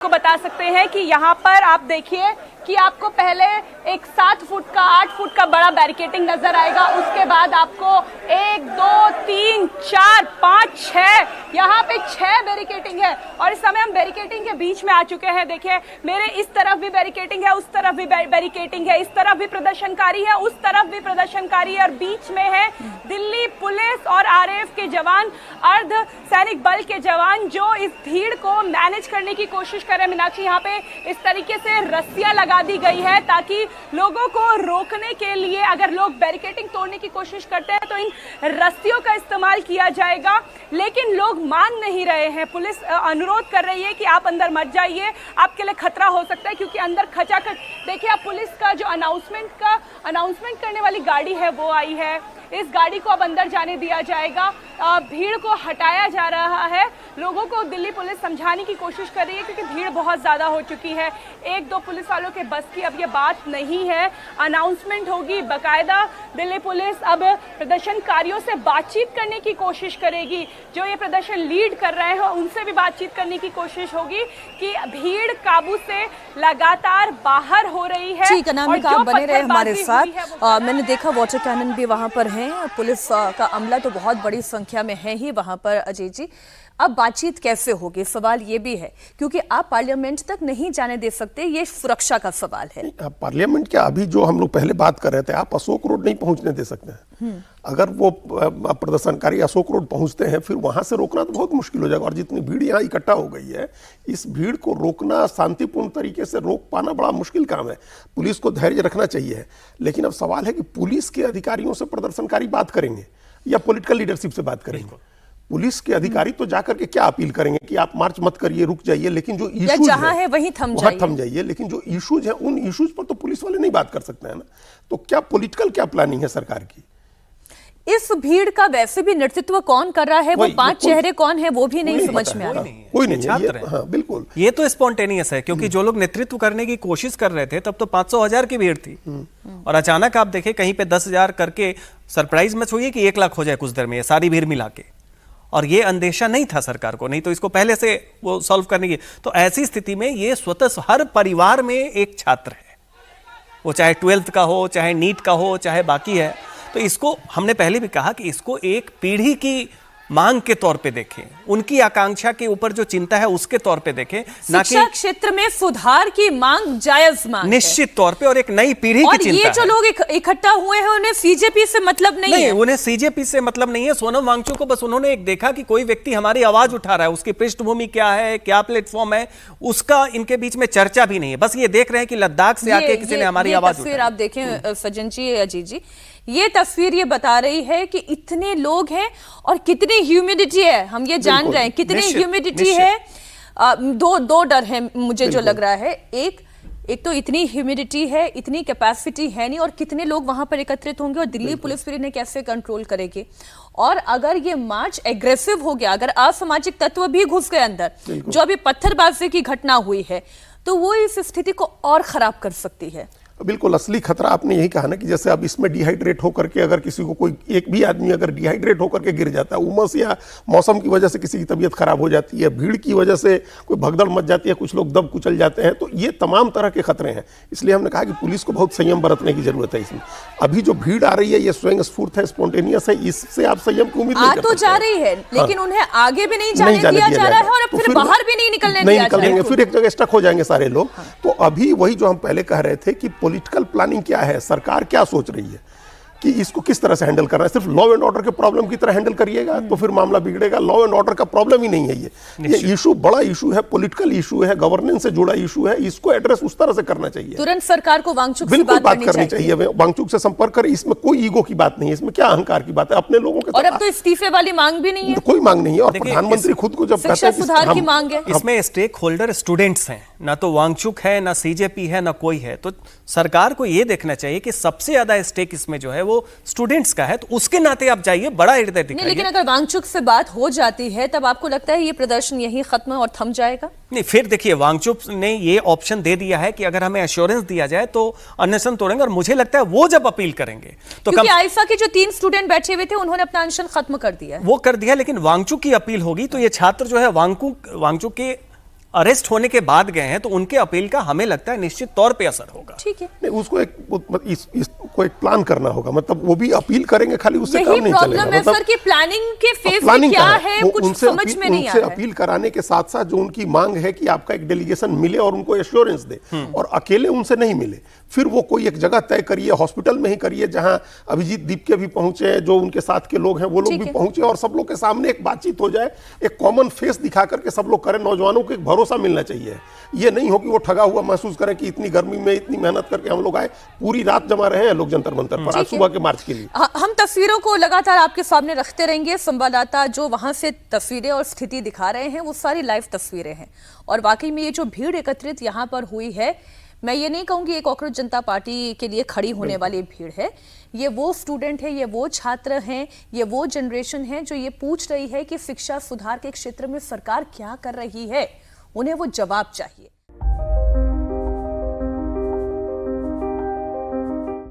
को बता सकते हैं कि यहाँ पर आप देखिए कि आपको पहले एक 7 फुट का 8 फुट का बड़ा बैरिकेडिंग नजर आएगा। उसके बाद आपको 1 2 3 4 5 6 यहाँ पे 6 बैरिकेडिंग है और इस समय हम बैरिकेडिंग के बीच में आ चुके हैं। देखिए मेरे इस तरफ भी बैरिकेडिंग है, उस तरफ भी बैरिकेडिंग है, इस तरफ भी प्रदर्शनकारी है, उस तरफ भी प्रदर्शनकारी है और बीच में है दिल्ली पुलिस और आरएएफ के जवान, अर्ध सैनिक बल के जवान जो इस भीड़ को मैनेज करने की कोशिश कर रहे हैं। मीनाक्षी, यहाँ पे इस तरीके से रस्सियां लगा दी गई है ताकि लोगों को रोकने के लिए अगर लोग बैरिकेडिंग तोड़ने की कोशिश करते हैं तो इन रस्सियों का इस्तेमाल किया जाएगा, लेकिन लोग मान नहीं रहे हैं। पुलिस अनुरोध कर रही है कि आप अंदर मत जाइए, आपके लिए खतरा हो सकता है क्योंकि अंदर खचाखच। देखिए आप पुलिस का जो अनाउंसमेंट करने वाली गाड़ी है वो आई है, इस गाड़ी को अब अंदर जाने दिया जाएगा। भीड़ को हटाया जा रहा है, लोगों को दिल्ली पुलिस समझाने की कोशिश कर रही है क्योंकि भीड़ बहुत ज्यादा हो चुकी है। 1-2 पुलिस वालों के बस की अब ये बात नहीं है। अनाउंसमेंट होगी, बकायदा दिल्ली पुलिस अब प्रदर्शनकारियों से बातचीत करने की कोशिश करेगी, जो ये प्रदर्शन लीड कर रहे हैं उनसे भी बातचीत करने की कोशिश होगी कि भीड़ काबू से लगातार बाहर हो रही है। ठीक है, अनामिका आप बने रहे हमारे साथ। मैंने देखा वाटर कैनन भी वहां पर हैं, पुलिस का अमला तो बहुत बड़ी संख्या में है ही वहां पर। अजय जी, अब बातचीत कैसे होगी, सवाल ये भी है क्योंकि आप पार्लियामेंट तक नहीं जाने दे सकते, ये सुरक्षा का सवाल है। पार्लियामेंट क्या, अभी जो हम लोग पहले बात कर रहे थे, आप अशोक रोड नहीं पहुंचने दे सकते हैं। अगर वो प्रदर्शनकारी अशोक रोड पहुंचते हैं फिर वहां से रोकना तो बहुत मुश्किल हो जाएगा। और जितनी भीड़ यहाँ इकट्ठा हो गई है, इस भीड़ को रोकना, शांतिपूर्ण तरीके से रोक पाना बड़ा मुश्किल काम है। पुलिस को धैर्य रखना चाहिए, लेकिन अब सवाल है कि पुलिस के अधिकारियों से प्रदर्शनकारी बात करेंगे या पॉलिटिकल लीडरशिप से बात करेंगे। पुलिस के अधिकारी तो जाकर के क्या अपील करेंगे कि आप मार्च मत करिए, रुक जाइए, लेकिन जो इश्यूज जहां है वहीं थम जाइए, लेकिन जो इश्यूज है उन इश्यूज पर तो पुलिस वाले नहीं बात कर सकते हैं ना। तो क्या पॉलिटिकल क्या प्लानिंग है सरकार की? इस भीड़ का वैसे भी नेतृत्व कौन कर रहा है, वो 5 चेहरे कौन है वो भी नहीं समझ में आ रहा। कोई नहीं, छात्र है। हाँ, बिल्कुल, ये तो स्पॉन्टेनियस है क्योंकि जो लोग नेतृत्व करने की कोशिश कर रहे थे तब तो 500,000 की भीड़ थी और अचानक आप देखें कहीं पे 10,000 करके सरप्राइज मच हुई है कि 1 लाख हो जाए कुछ देर में, ये सारी भीड़ मिला के। और ये अंदेशा नहीं था सरकार को, नहीं तो इसको पहले से वो सॉल्व करने की। तो ऐसी स्थिति में ये स्वतः हर परिवार में एक छात्र है, वो चाहे 12th का हो, चाहे नीट का हो, चाहे बाकी है। तो इसको हमने पहले भी कहा कि इसको एक पीढ़ी की मांग के तौर पे देखें, उनकी आकांक्षा के ऊपर जो चिंता है उसके तौर पे देखें, ना कि शिक्षा क्षेत्र में सुधार की मांग जायज मांग निश्चित तौर पे, और एक नई पीढ़ी की चिंता है। ये जो लोग इकट्ठा हुए हैं उन्हें सीजेपी से मतलब नहीं है। उन्हें सीजेपी से मतलब नहीं है। सोनम वांगचुक को बस उन्होंने एक देखा कि कोई व्यक्ति हमारी आवाज उठा रहा है, उसकी पृष्ठभूमि क्या है, क्या प्लेटफॉर्म है, उसका इनके बीच में चर्चा भी नहीं है। बस ये देख रहे हैं कि लद्दाख से आके किसी ने हमारी आवाज उठाई। फिर आप देखें सज्जन जी, अजीत जी, ये तस्वीर ये बता रही है कि इतने लोग हैं और कितनी ह्यूमिडिटी है, हम ये जान रहे हैं कितनी ह्यूमिडिटी है। दो डर है मुझे जो लग रहा है, एक तो इतनी ह्यूमिडिटी है, इतनी कैपेसिटी है नहीं, और कितने लोग वहां पर एकत्रित होंगे और दिल्ली पुलिस फिर इन्हें कैसे कंट्रोल करेगी। और अगर ये मार्च एग्रेसिव हो गया, अगर असामाजिक तत्व भी घुस गए अंदर, जो अभी पत्थरबाजी की घटना हुई है, तो वो इस स्थिति को और खराब कर सकती है। बिल्कुल, असली खतरा आपने यही कहा ना कि जैसे अब इसमें डिहाइड्रेट होकर के अगर किसी को, कोई एक भी आदमी अगर डिहाइड्रेट होकर के गिर जाता है, उमस या मौसम की वजह से किसी की तबीयत खराब हो जाती है, भीड़ की वजह से कोई भगदड़ मच जाती है, कुछ लोग दब कुचल जाते हैं, तो ये तमाम तरह के खतरे हैं। इसलिए हमने कहा कि पुलिस को बहुत संयम बरतने की जरूरत है इसमें। अभी जो भीड़ आ रही है ये स्वयं स्फूर्त है, स्पॉन्टेनियस है, इससे आप संयम की उम्मीद नहीं कर सकते। जा रही है, लेकिन उन्हें आगे भी नहीं जाने दिया जा रहा है और फिर बाहर भी नहीं निकलने दिया जा रहा है। फिर एक जगह स्टक हो जाएंगे सारे लोग। तो अभी वही जो हम पहले कह रहे थे कि पॉलिटिकल प्लानिंग क्या है, सरकार क्या सोच रही है कि इसको किस तरह से हैंडल करना है। सिर्फ लॉ एंड ऑर्डर के प्रॉब्लम की तरह हैंडल करिएगा तो फिर मामला बिगड़ेगा। लॉ एंड ऑर्डर का प्रॉब्लम ही नहीं है ये इशू बड़ा इशू है, पॉलिटिकल इशू है, गवर्नेंस से जुड़ा इशू है, इसको एड्रेस उस तरह से करना चाहिए। तुरंत सरकार को वांगचुक से बात करनी चाहिए, वांगचुक से संपर्क कर। इसमें कोई ईगो की बात नहीं है, इसमें क्या अहंकार की बात है, अपने लोगों के। और अब तो इस्तीफे वाली मांग भी नहीं है, कोई मांग नहीं है। और प्रधानमंत्री खुद को जब कहते हैं सुधार की मांग है, इसमें स्टेक होल्डर स्टूडेंट्स हैं, ना तो वांगचुक है, ना सीजेपी है, ना कोई है। तो सरकार को यह देखना चाहिए कि सबसे ज्यादा स्टेक इसमें जो है वो स्टूडेंट्स का है, तो उसके नाते आप जाइए, बड़ा हृदय दिखाइए। लेकिन अगर वांगचुक से बात हो जाती है तब आपको लगता है ये प्रदर्शन यहीं खत्म और थम जाएगा? नहीं, फिर देखिए वांगचुक ने ये ऑप्शन दे दिया है कि अगर हमें एश्योरेंस दिया जाए तो अनशन तोड़ेंगे। और मुझे लगता है वो जब अपील करेंगे तो क्योंकि आइफा के जो 3 स्टूडेंट बैठे हुए थे उन्होंने अपना अनशन खत्म कर दिया, वो कर दिया, लेकिन वांगचुक की अपील होगी तो ये छात्र जो है वांगचुक के अरेस्ट होने के बाद गए हैं, तो उनके अपील का हमें लगता है निश्चित तौर पे असर होगा। ठीक है, नहीं, उसको इसको एक प्लान करना होगा, मतलब वो भी अपील करेंगे, खाली उससे काम नहीं चलेगा। प्रॉब्लम है सर कि प्लानिंग के फेज में क्या है कुछ समझ में नहीं आ रहा है। अपील कराने के साथ साथ जो उनकी मांग है कि आपका एक डेलीगेशन मिले और उनको एश्योरेंस दे, और अकेले उनसे नहीं मिले, फिर वो कोई एक जगह तय करिए, हॉस्पिटल में ही करिए जहां अभिजीत दीपके भी पहुंचे, जो उनके साथ के लोग हैं वो लोग भी पहुंचे, और सब लोग के सामने एक बातचीत हो जाए, एक कॉमन फेस दिखा करके सब लोग करें। नौजवानों को एक भरोसा मिलना चाहिए, ये नहीं हो कि वो ठगा हुआ महसूस करें कि इतनी गर्मी में इतनी मेहनत करके हम लोग आए, पूरी रात जमा रहे हैं लोग जंतर मंतर पर आज सुबह के मार्च के लिए। हम तस्वीरों को लगातार आपके सामने रखते रहेंगे। संवाददाता जो वहां से तस्वीरें और स्थिति दिखा रहे हैं वो सारी लाइव तस्वीरें हैं, और वाकई में ये जो भीड़ एकत्रित यहाँ पर हुई है, मैं ये नहीं कहूंगी ये कॉकरोच जनता पार्टी के लिए खड़ी होने वाली भीड़ है। ये वो स्टूडेंट है, ये वो छात्र हैं, ये वो जनरेशन है जो ये पूछ रही है कि शिक्षा सुधार के क्षेत्र में सरकार क्या कर रही है, उन्हें वो जवाब चाहिए।